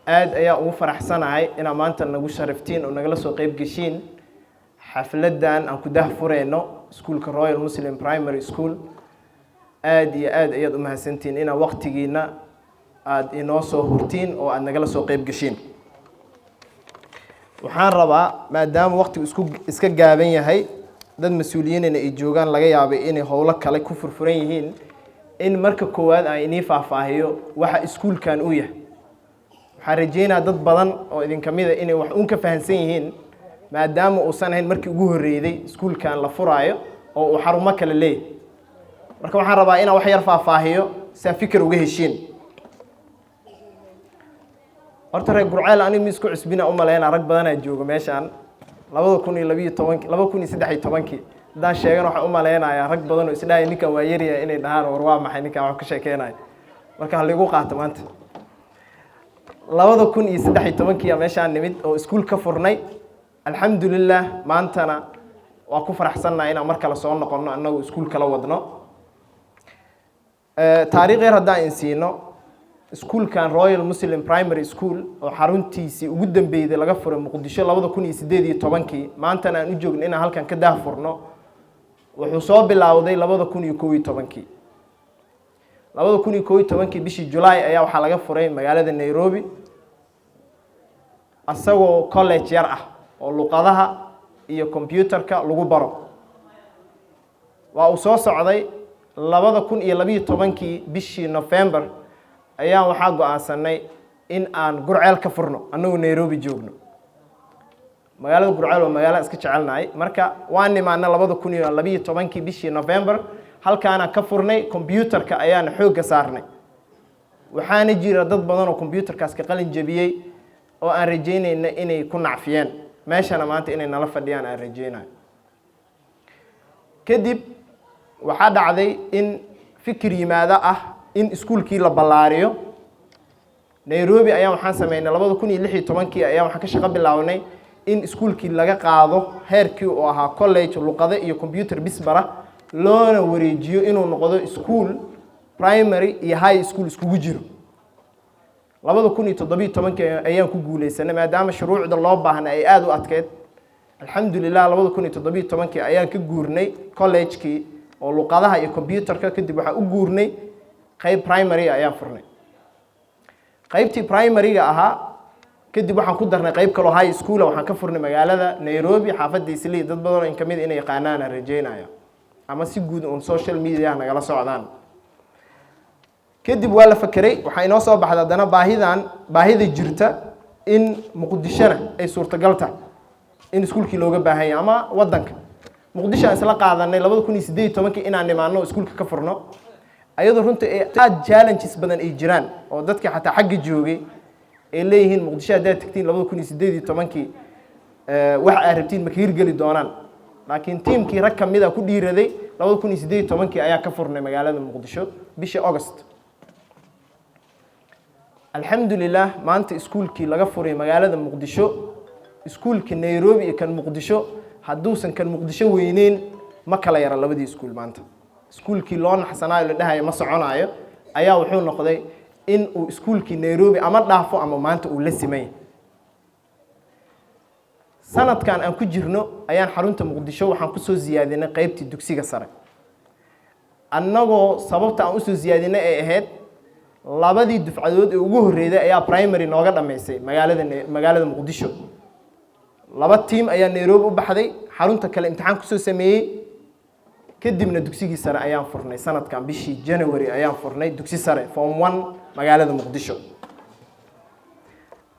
aad ayaa ugu faraxsanahay inaa maanta nagu sharaftiin oo nagala soo qayb gashiin xafladan aan ku dahfureyno iskuulka Royal Muslim Primary School. aad iyo aad ayaad u mahadsantiin inaa waqtigiina aad inoo soo hurtiin oo aad nagala soo qayb gashiin. waxaan rabaa maadaama waqtigu iska gaaban yahay dad mas'uuliyiin ay joogaan laga yaabay inay howlo kale ku furfuran yihiin in marka koowaad ay inii faahfaahiyo waxa iskuulkan uu yahay. waxaan rajeynayaa dad badan oo idin kamid ah inay wax uun ka fahansan yihiin maadaama uusan ahayn markii ugu horeeyay iskuulkan la furaayo oo uu xarumo kale leeyahay. marka waxaan rabaa inaan wax yar faahfaahiyo si fikir uga heshiin. horta reer Gurceel anigu isku cusbina u maleeyna rag badan ay joogo meeshan 2013 hadaan sheegan waxaan u maleynayaa rag badan oo isdhaay ninka waa yariya inay dhahaan war waa maxay ninka wax ka sheekeenay. marka hal igu qaato maanta 2013 meeshaan nimid oo iskuul ka furnay. alxamdulillah maantana waa ku faraxsanahay inaan mar kale soo noqono annagu iskuul kala wadno. taariikh yar haddaan insiino iskuulkan Royal Muslim Primary School oo xaruntiisii ugu dambeeyay laga furay Muqdisho 2018 maantana aan u joogno inaan halkan ka daahfurno wuxuu soo bilowday 2011 bishii July ayaa waxa laga furay magaalada Nairobi asagoo college yar ah oo luqadaha iyo computerka lagu baro. waa uu soo socday 2012 bishii November ayaa waxaa go'aansanay in aan Gurceel ka furno annagu Nairobi joogno. magaalada Gurceel waa magaalo iska jecelnahay marka waan nimaana 2012 bishii November halkaana ka furnay computerka ayaana xoog saarnay. waxaana jira dad badan oo computerkaas ka qalin jabiyay oo aan rajeynayna inay ku nacfiyeen meeshana maanta inay nala fadhiyaan aan rajeynayo. kadib waxaa dhacday in fikir yimaada ah in iskuulkii la ballaariyo. Nairobi ayaa waxaan sameynay 2016 ayaa waxaan ka shaqo bilawnay in iskuulkii laga qaado heerkii oo ahaa college luqada iyo computer bisbara loona wareejiyo inuu noqdo school primary iyo high school iskugu jiro. 2017 ayaan ku guuleysanay maadaama shuruucda loo baahnaa ay aad u adkeed. alxamdulillah 2017 ayaan ka guurnay college-kii oo luqadaha iyo computerka kadib waxaan u guurnay qayb primary ayaan furnay. qaybtii primary-ga ahaa kadib waxaan ku darnay qayb kale oo high school waxaan ka furnay magaalada Nairobi xaafadda Islii. dad badan oo kamid inay yaqaanaan rajeynaya ama si guud on social media nagala socdaan. kadib waa la fakiray waxaa inoo soo baxday dana baahida jirta in Muqdishona ay suurtagal tahay in iskuulkii looga baahan yahay ama wadanka. Muqdisho aan isla qaadanay 2018 inaan nimaano iskuulka ka furno ayadoo runtii aad challenges badan ay jiraan oo dadka xataa xagga joogay ay leeyihiin Muqdisho hadda tagtiin 2018 wax ay rabtiin ma ka hirgeli doonaan. laakiin teamkii rag kamid ah ku dhiiraday 2018 ayaa ka furnay magaalada Muqdisho bishii August. alxamdulillah maanta iskuulkii laga furay magaalada Muqdisho iskuulkii Nairobi iyo kan Muqdisho hadduusan kan Muqdisho weyneyn ma kala yara labadii iskuul. maanta iskuulkii loo naxsanaayo la dhahayo ma soconayo ayaa wuxuu noqday in uu iskuulkii Nairobi ama dhaafo ama maanta uu la simay. sanadkan aan ku jirno ayaan xarunta Muqdisho waxaan ku soo ziyaadinay qaybtii dugsiga sare. annagoo sababta aan u soo ziyaadinay ay ahayd labadii dufcadood ee ugu horeeyay ayaa primary nooga dhameysay magaalada Muqdisho. laba team ayaa Nairobi u baxday xarunta kale imtixaan ku soo sameeyay kadibna dugsigii sare ayaan furnay. sanadkan bishii January ayaan furnay dugsi sare form 1 magaalada Muqdisho.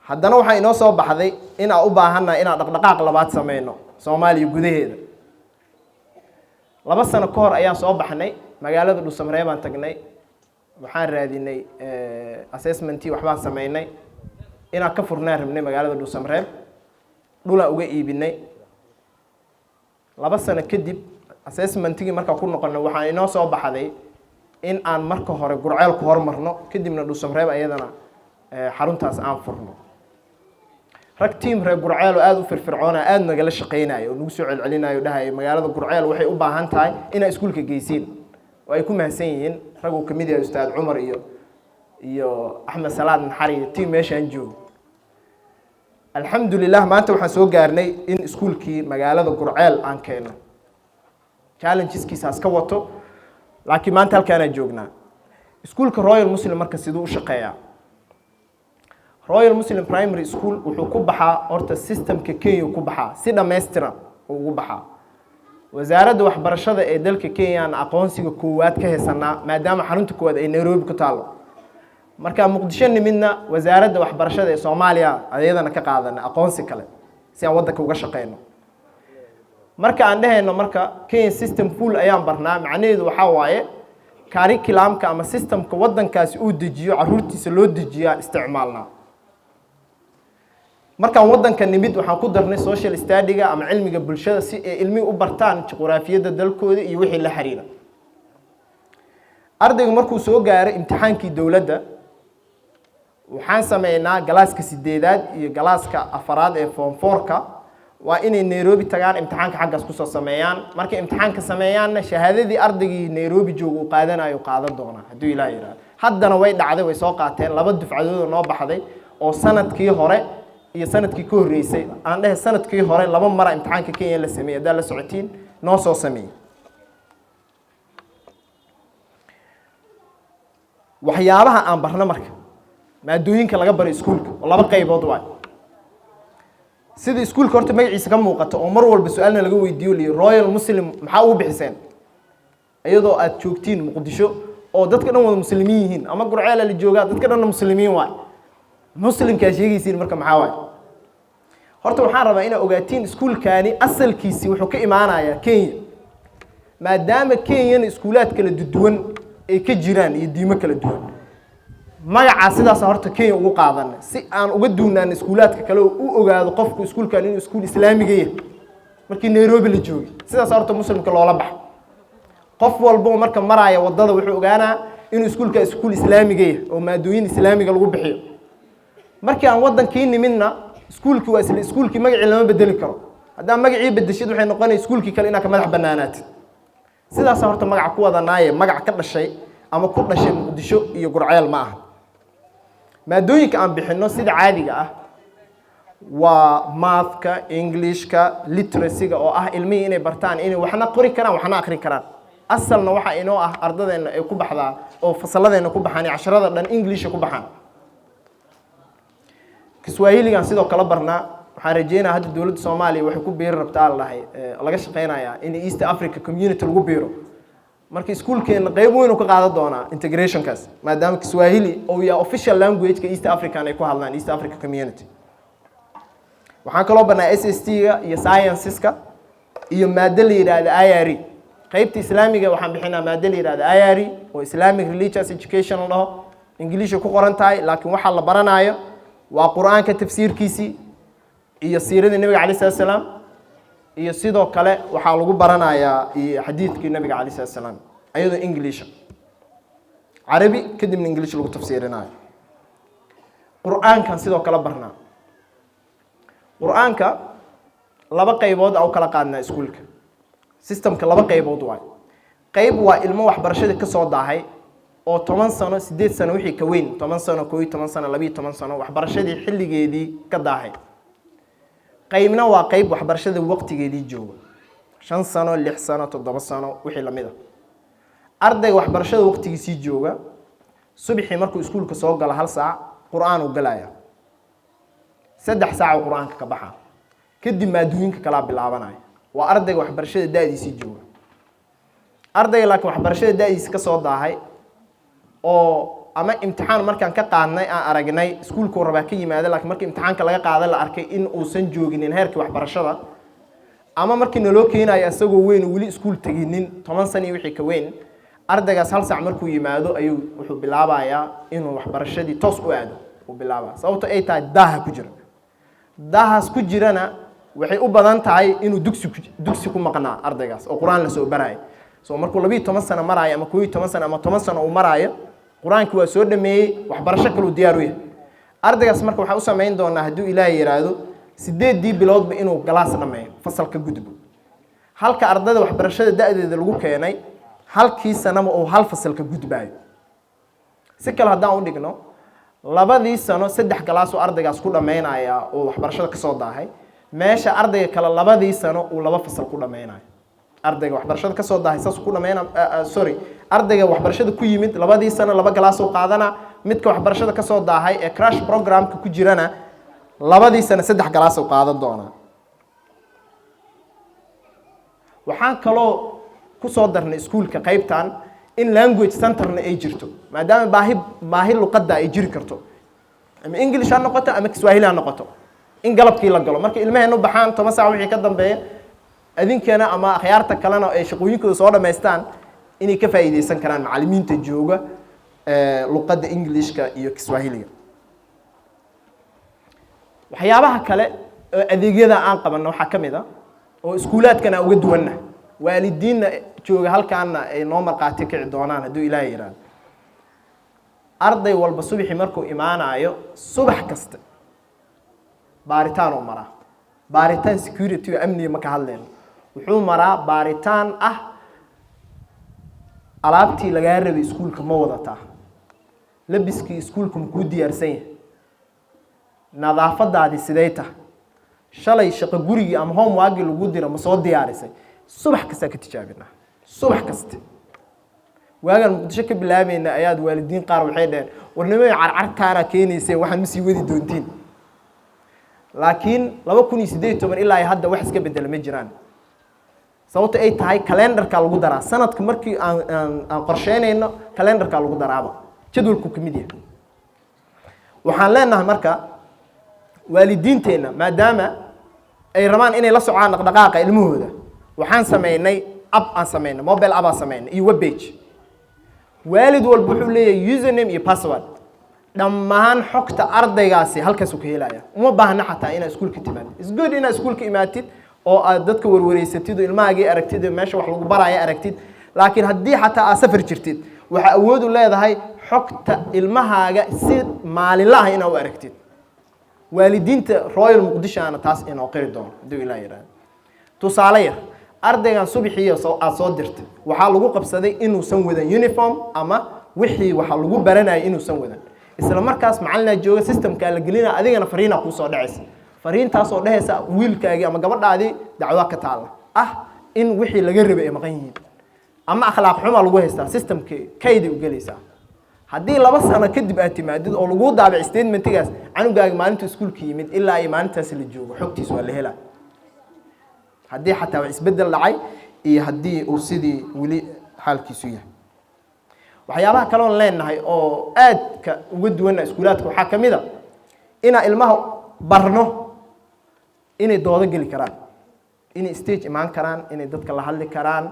haddana waxaa inoo soo baxday in aan u baahannahay inaan dhaqdhaqaaq labaad sameyno Soomaaliya gudaheeda. 2 sano ka hor ayaan soo baxnay magaalada Dhuusamreeb baan tagnay waxaan raadinay assessmentii waxbaan sameynay inaan ka furnaan rabnay magaalada Dhuusamreeb dhula uga iibinay. 2 sano kadib assessmentii marka ku noqonay waxaan inoo soo baxday in aan marka hore Gurceel ku hormarno kadibna Dhuusamreeb ayadana xaruntaas aan furno. rag team reer Gurceel oo aad u firfircoon aad nagala shaqeynayo oo nagu soo celcelinayo dhahay magaalada Gurceel waxay u baahan tahay inay iskuulka geysiin oo ay ku mahadsan yihiin rag uu kamid yahay Ustaad Cumar iyo Axmed Salaad Naxari team meeshaan joogo alxamdulilah maanta waxaan soo gaarnay in iskuulkii magaalada Gurceel aan keeno challengeskiisaas ka wato laakiin maanta halkaanaan joognaa iskuulka Royal Muslim marka siduu u shaqeeyaa Royal Muslim Primary School wuxuu ku baxaa horta systemka Kenya ku baxaa si dhameystiran ugu baxaa wasaaradda waxbarashada ee dalka Kenya aqoonsiga koowaad ka haysanaa maadaama xarunta koowaad ay Nairobi ku taalo marka Muqdisho nimidna wasaaradda waxbarashada ee Soomaaliya ayadana ka qaadana aqoonsi kale si aan wadanka uga shaqeyno marka aan dhahayno marka Kenya system full ayaan barnaa macnaheedu waxa waaye curriculumka ama systemka wadankaasi uu dejiyo caruurtiisa loo dejiyaa isticmaalna markaan wadanka nimid waxaan ku darnay social study-ga ama cilmiga bulshada si ay ilmi u bartaan juqraafiyada dalkooda iyo wixii la xiriira ardaygu markuu soo gaaray imtixaankii dawladda waxaan sameeynaa galaaska 8aad iyo galaaska 4aad ee form 4ka waa inay Nairobi tagaan imtixaanka xaggaas ku soo sameeyaan markay imtixaanka sameeyaanna shahaadadii ardaygii Nairobi joogo uu qaadanayo qaadan doona haduu Ilaahay yiraahdo haddana way dhacday way soo qaateen laba dufcadood noo baxday oo sanadkii hore iyo sanadkii ka horeysay aan dhahay sanadkii hore laba mar imtixaanka Kenya la sameeyay dal la socotiin noo soo sameeyay waxyaabaha aan barno marka maadooyinka laga baro iskuulka oo laba qaybood waa sida iskuulka horta magaciisa ka muuqato oo mar walba su'aalna laga weydiiyo li Royal Muslim maxaa u bixiseen iyadoo aad joogtiin Muqdisho oo dadka dhan wada muslimiin yihiin ama Gurceel la jooga dadka dhan muslimiin waa muslimka sheegaysiin marka maxaa waay horta waxaan rabaa inaa ogaatiin iskuulkaani asalkiisi wuxuu ka imaanayaa Kenya maadaama Kenya iskuulaad kala duwan ay ka jiraan iyo diimo kala duwan magaca sidaas horta Kenya ugu qaadanay si aan uga duunaan iskuulaadka kale oo u ogaado qofku iskuulkan inuu iskuul islaamiga yahay markii Nairobi la joogay sidaas horta muslimka loola baxo qof walba marka maraya wadada wuxuu ogaanaa inuu iskuulka iskuul islaamiga yahay oo maadooyin islaamiga lagu bixiyo markii aan wadankii nimidna iskuulkii waa isla iskuulkii magacii lama bedeli karo haddii magacii bedeshid waxay noqonaysaa iskuulkii kale inaa ka madax banaanaatid sidaas horta magac ku wadanaaye magac ka dhashay ama ku dhashay Muqdisho iyo Gurceel ma aha maadooyinka aan bixino sida caadiga ah waa mathka Englishka literacy-ga oo ah ilmihi inay bartaan inay waxna qori karaan waxna akhrin karaan asalna waxa inoo ah ardadeena ay ku baxdaa oo fasaladeena ku baxaan casharada dhan English ku baxaan Kiswahiligan sidoo kale barnaa waxaan rajeynayaa hadda dawladda Soomaaliya waxay ku beeri rabtaa laga shaqeynayaa in East Africa community lagu beero marka iskuulkeena qayb weyn uu ka qaadan doona integrationkaas maadaama Kiswahili oo yahay official language ka East African ay ku hadlaan East Africa community waxaan kaloo barnaa SST-ga iyo sciences-ka iyo maadada la yiraahdo IRE qaybta islaamiga waxaan bixinaa maadada la yiraahdo IRE oo Islamic Religious Education la dhaho English ku qoran tahay laakiin waxa la baranayo waa Quraanka tafsiirkiisi iyo siirada Nabiga Cali salaam iyo sidoo kale waxa lagu baranayaa xadiidkii Nabiga Cali salaam ayadoo English Arabi kadibna English lagu tafsiirinayo Quraanka sidoo kale barnaa Quraanka laba qaybood oo kala qaadnaa iskuulka systemka laba qaybood waa qayb waa ilmo waxbarashada ka soo daahay oo 10 sano 8 sano wixii ka weyn 10 sano 11 sano 12 sano waxbarashadii xilligeedii ka daahay qaybna waa qayb waxbarashada waqtigeedii jooga 5 sano 6 sano 7 sano wixii la mid ah ardayga waxbarashada waqtigiisii jooga subaxii markuu iskuulka soo galo 1 saac quraan uu galaya 3 saac quraanka ka baxa kadib maadooyinka kala bilaabanaya waa ardayga waxbarashada daadiisii jooga ardayga laakiin waxbarashada daadiisa ka soo daahay oo ama imtixaan markaan ka qaadnay aan aragnay iskuulku raba ka yimaado laakiin markii imtixaanka laga qaaday la arkay in uusan jooginin heerkii waxbarashada ama markii naloo keenayo asagoo weyn wali iskuul taginin 10 sano wixii ka weyn ardaygaas 1 saac markuu yimaado ayuu wuxuu bilaabayaa inuu waxbarashadii toos u aado uu bilaabaa sababtoo ay tahay daaha ku jira daahas ku jirana waxay u badan tahay inuu dugsi ku maqnaa ardaygaas oo quraan la soo barayo soo markuu 12 sano maraayo ama 11 sano ama 10 sano uu maraayo quraanku waa soo dhameeyay waxbarasho kale uu diyaar u yahay ardaygaas marka waxa uu sameyn doonaa haduu Ilaahay yiraahdo 8 biloodba inuu galaas dhameeyo fasalka gudub halka ardayda waxbarashada da'deeda lagu keenay halkii sanaba oo hal fasalka gudbaayo si kale hadaan u dhigno labadii sano 3 galaas oo ardaygaas ku dhameynaya oo waxbarashada ka soo daahay meesha ardayga kale labadii sano uu 2 fasal ku dhameynayo ardayga waxbarashada ka soo daahay saas ku dhameynaa sorry ardayga waxbarashada ku yimid labadii sano 2 galaas oo qaadana midka waxbarashada ka soo daahay ee crash programka ku jirana labadii sano 3 galaas oo qaadan doona waxaan kaloo ku soo darnay iskuulka qaybtan in language centerna ay jirto maadaama baahi luqadda ay jiri karto ama English ha noqoto ama Kiswahili ha noqoto in galabkii la galo marka ilmaheenu baxaan 10 saac wixii ka dambeeya adinkeena ama akhyaarta kalena ay shaqooyinkooda soo dhameystaan inay ka faa'iideysan karaan macallimiinta jooga luqadda Englishka iyo Kiswahiliga waxyaabaha kale adeegyada aan qabanno waxa kamid ah oo iskuulaadkana uga duwanna waalidiinna jooga halkaana ay noo marqaati kici doonaan haduu Ilaahay yiraahdo arday walba subaxii markuu imaanayo subax kasta baaritaan oo mara baaritaan security iyo amniga ma ka hadleen wuxuu maraa baaritaan ah alaabtii laga rabay iskuulka ma wadataa labiskii iskuulka ma ku diyaarsan yahay nadaafadaadi sidee tahay shalay shaqo gurigi ama homework lagu diro ma soo diyaarisay subax kasta ka tijaabina subax kasta waagan muqdisho ka bilaabayna ayaad waalidiin qaar waxay dhaheen warnimo carcartaana keenaysay waxaan ma sii wadi doontiin laakiin 2018 ilaa hadda wax iska bedel ma jiraan sababta ay tahay calendarka lagu daraa sanadka markii aan qorsheynayno calendarka lagu daraaba jadwalku kamid yahay waxaan leenahay marka waalidiinteena maadaama ay rabaan inay la socdaan dhaqdhaqaaqa ilmahooda waxaan sameynay app aan sameynay mobile app aan sameynay iyo web page waalid walba wuxuu leeyahay username iyo password dhammaan xogta ardaygaasi halkaas uu ka helaya uma baahna xataa inaad iskuulka timaadid is good inaad iskuulka imaatid oo aad dadka warwareysatid oo ilmahaagii aragtid meesha wax lagu baraayo aragtid laakiin haddii xataa aad safar jirtid waxa awood u leedahay xogta ilmahaaga si maalinle ah inaad u aragtid waalidiinta Royal Muqdisho ana taas inoo qiri doono haduu Ilaahay yiraahdo tusaale yar ardaygan subaxii aad soo dirtay waxa lagu qabsaday inuu san wadan uniform ama wixii waxa lagu baranayay inuu san wadan isla markaas macallina jooga systemka la gelina adigana fariina ku soo dhacaysa fariintaas oo dhahaysa wiilkaagi ama gabadhaadi dacwo ka taala in wixii laga rabay ay maqan yihiin ama akhlaaq xumo lagu haystaa systemka kaydi u galaysa haddii 2 sano kadib aad timaadid oo lagu daabac statementigaas canugaaga maalinta iskuulka yimid ilaa ay maalintaas la joogo xogtiisa waa la helaa haddii xataa wax isbedel dhacay iyo haddii uu sidii wali xaalkiisu yahay waxyaabaha kale oo leenahay oo aad ka uga duwan iskuulaadka waxa kamid ah ina ilmaha barno inay doodo gali karaan inay stage imaan karaan inay dadka la hadli karaan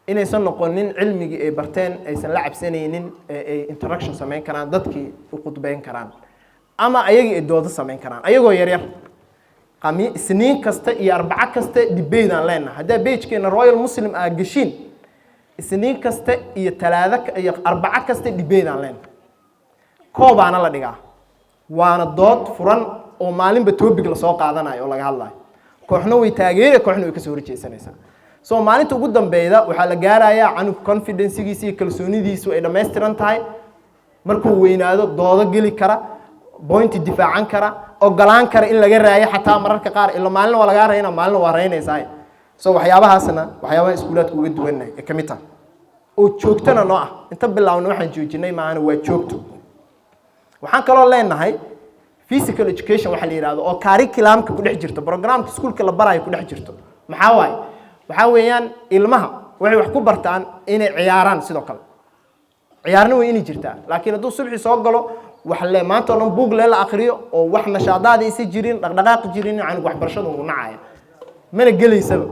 inaysan noqonin cilmigii ay barteen aysan la cabsanaynin ay interaction sameyn karaan dadkii u qudbeyn karaan ama ayagii ay doodo sameyn karaan ayagoo yar yar isniin kasta iyo arbaca kasta debate aan leenahay hadaa page-keena Royal Muslim aa gashin isniin kasta iyo talaada iyo arbaca kasta debate aan leenahay koobaana la dhigaa waana dood furan oo maalinba topic la soo qaadanayo oo laga hadlayo kooxna way taageere kooxna way ka soo horjeesanaysaa soo maalinta ugu dambeeyda waxa la gaarayaa canug confidence-giisa iyo kalsoonidiisu ay dhameystiran tahay markuu weynaado doodo gali kara point difaacan kara ogolaan kara in laga raayo xataa mararka qaar ila maalin waa laga raayna maalin waa raynaysaa soo waxyaabahaasna waxyaabaha iskuulaadku uga duwanay ee kamid ah oo joogtana noo ah inta bilaawna waxaan joojinay maana waa joogto waxaan kaloo leenahay physical education waxa la yiraahdo oo curriculum-ka ku dhex jirto programka iskuulka la barayo ku dhex jirto maxaa waay waxa weeyaan ilmaha waxay wax ku bartaan inay ciyaaraan sidoo kale ciyaarna way inay jirtaa laakiin hadduu subaxii soo galo wax le maanta oo buug la akhriyo oo wax nashaadaada isi jirin dhaqdhaqaaq jirin aan waxbarashadu u nacay mana galeysaba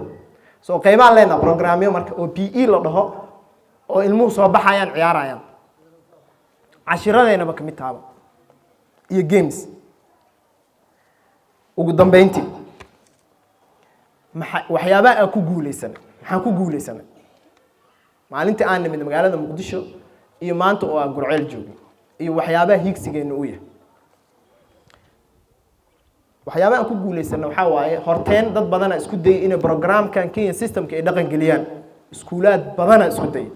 soo qaybaha leena programyo marka oo PE la dhaho oo ilmuhu soo baxayaan ciyaarayaan cashiradeenaba kamid taaba iyo games ugu dambeyntii waxyaabaha aan ku guuleysan maxaan ku guuleysanay maalintii aan nimid magaalada Muqdisho iyo maanta oo aan Gurceel joogno iyo waxyaabaha higsigeena u yahay waxyaabaha aan ku guuleysan waxa waaye horteen dad badan isku day in programkan Kenya systemka ay dhaqan galiyaan iskuulaad badan isku day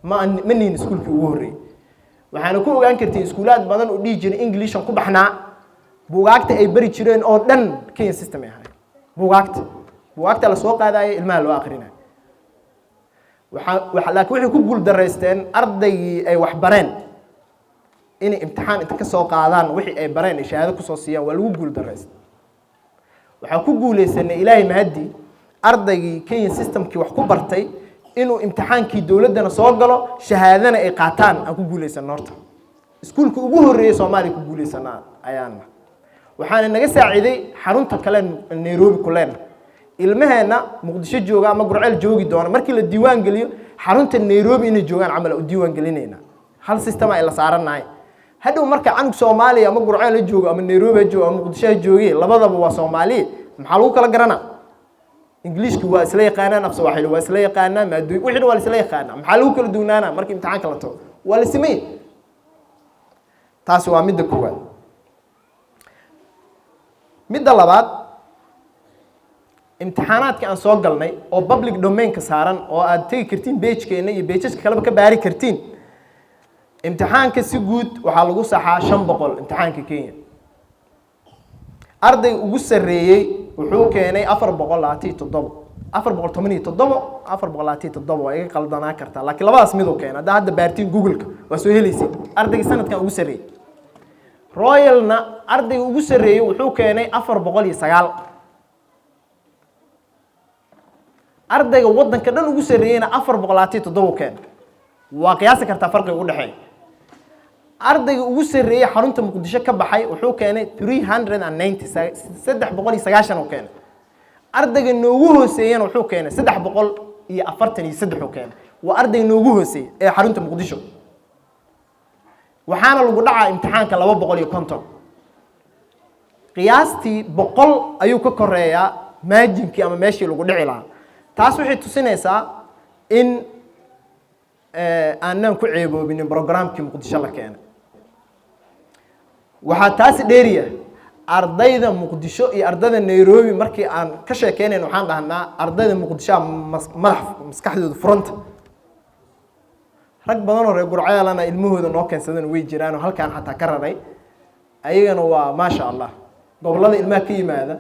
ma nin iskuulkii ugu horeeyay waxaana ku ogaan kartay iskuulaad badan oo dhigi jiray Englishan ku baxnaa buugaagta ay bari jireen oo dhan Kenya system ay ahayd buugaagta la soo qaadayay ilmaha loo aqrinayo laakiin waxay ku guul dareysteen ardaygii ay wax bareen inay imtixaan inta ka soo qaadaan wixii ay bareen shahaado ku soo siiyaan waa lagu guul dareystay waxaa ku guuleysanay ilaahay mahadi ardaygii Kenya systemkii wax ku bartay inuu imtixaankii dawladana soo galo shahaadana ay qaataan aan ku guuleysan horta iskuulka ugu horeeyay Soomaaliya ku guuleysanaa ayaana waxaana naga saaciday xarunta kale Nairobi ku leen ilmaheena Muqdisho jooga ama Gurceel joogi doona markii la diiwaan geliyo xarunta Nairobi inay joogaan amal u diiwaan gelinayna hal system ay la saaranaay hadhow marka canug Soomaaliya ama Gurceel joogo ama Nairobi joogo ama Muqdisho joogi labadaba waa Soomaali maxaa lagu kala garanaa Englishku waa isla yaqaanaan af Soomaali waa isla yaqaanaan maadooyin wixii waa isla yaqaanaan maxaa lagu kala duwanaana markii imtixaanka la tago waa la sameeyay taasi waa midda koowaad midda labaad imtixaanaadka aan soo galnay oo public domain ka saaran oo aad tagi kartiin page-keena iyo pages-ka kale ka baari kartiin imtixaanka si guud waxa lagu saxaa 500 imtixaanka Kenya arday ugu sareeyay wuxuu keenay 487 waa iga qaldanaa kartaa laakiin labadaas mid uu keenay hadda baartiin Google-ka waa soo helaysid ardayga sanadkan ugu sareeyay Royalna ardayga ugu sareeyay wuxuu keenay 409 ardayga wadanka dhan ugu sareeyayna 407 keenay waa qiyaas kartaa farqiga u dhaxeeya ardayga ugu sareeyay xarunta Muqdisho ka baxay wuxuu keenay 390 oo keenay ardayga noogu hooseeyana wuxuu keenay 343 oo keenay waa ardayga noogu hooseeyay ee xarunta Muqdisho waxaana lagu dhacaa imtixaanka 250 qiyaastii 100 ayuu ka koreeyaa maajinkii ama meeshii lagu dhici lahaa taas waxay tusinaysaa in aanan ku ceeboobin programkii Muqdisho la keenay waxa taas dheeriya ardayda Muqdisho iyo ardayda Nairobi markii aan ka sheekeynayno waxaan dhahnaa ardayda Muqdisho maskaxdooda furanta rag badan oo reer Gurceelana ilmahooda noo keensadeen way jiraan oo halkaan xataa ka raray ayagana waa ma sha Allah gobolada ilmaha ka yimaada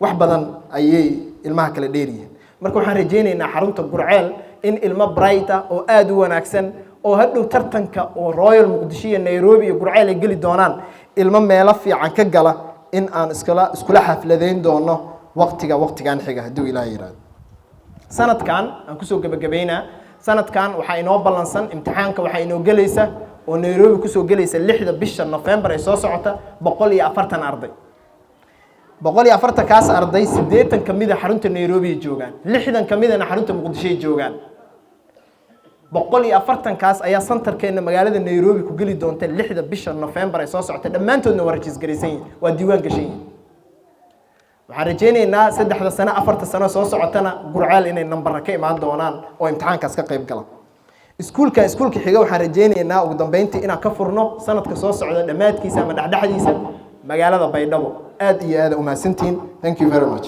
wax badan ayay ilmaha kala dheeriyeen marka waxaan rajeynaynaa xarunta Gurceel in ilmo bright oo aad u wanaagsan oo hadhow tartanka oo Royal Muqdisho iyo Nairobi iyo Gurceel ay gali doonaan ilmo meelo fiican ka gala in aan iskula xafladeyn doono waqtigan xiga haduu Ilaahay yiraahdo sanadkan aan ku soo gabagabeynaa sanadkan waxa inoo balansan imtixaanka waxa inoo galaysa oo Nairobi ku soo galaysa 6 bisha November ay soo socota 140 arday 140 kaas arday 80 kamid ah xarunta Nairobi joogan 60 kamid ah xarunta Muqdisho joogan 140 kaas ayaa centerkeena magaalada Nairobi ku gali doonta 6 bisha November ay soo socota dhamaantoodna waa register-gareysan waa diiwaan gashan waxaan rajeynaynaa 3 sano 4 sano soo socotana Gurceel inay number ka imaan doonaan oo imtixaankaas ka qayb gala iskuulka xiga waxaan rajeynaynaa ugu dambeyntii inaan ka furno sanadka soo socda dhamaadkiisa ama dhaxdhaxdiisa magaalada Baydhabo aad iyo aad u mahadsantiin thank you very much